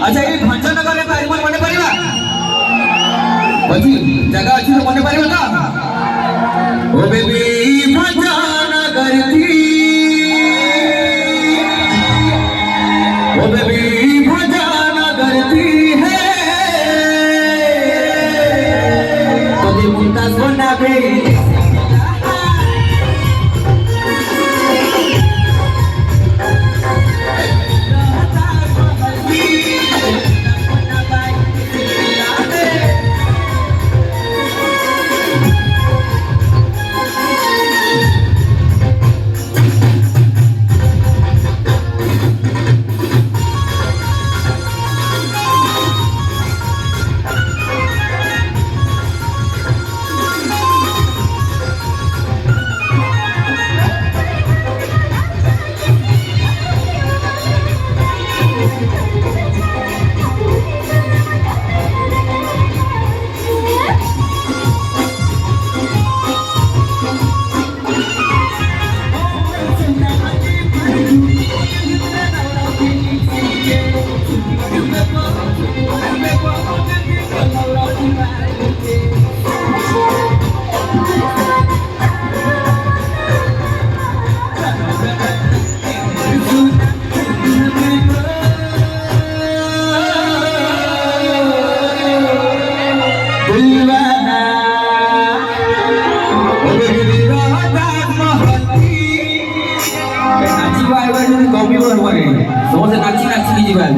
अच्छा ये भंजनगर में कारिमल मने परिबा बची जगह अच्छी तो मने परिबा ना ओ बेबी भंजनगर थी ओ बेबी भंजनगर थी है तो दे मुमताज बना बे समोसे नाची नाची की जीवन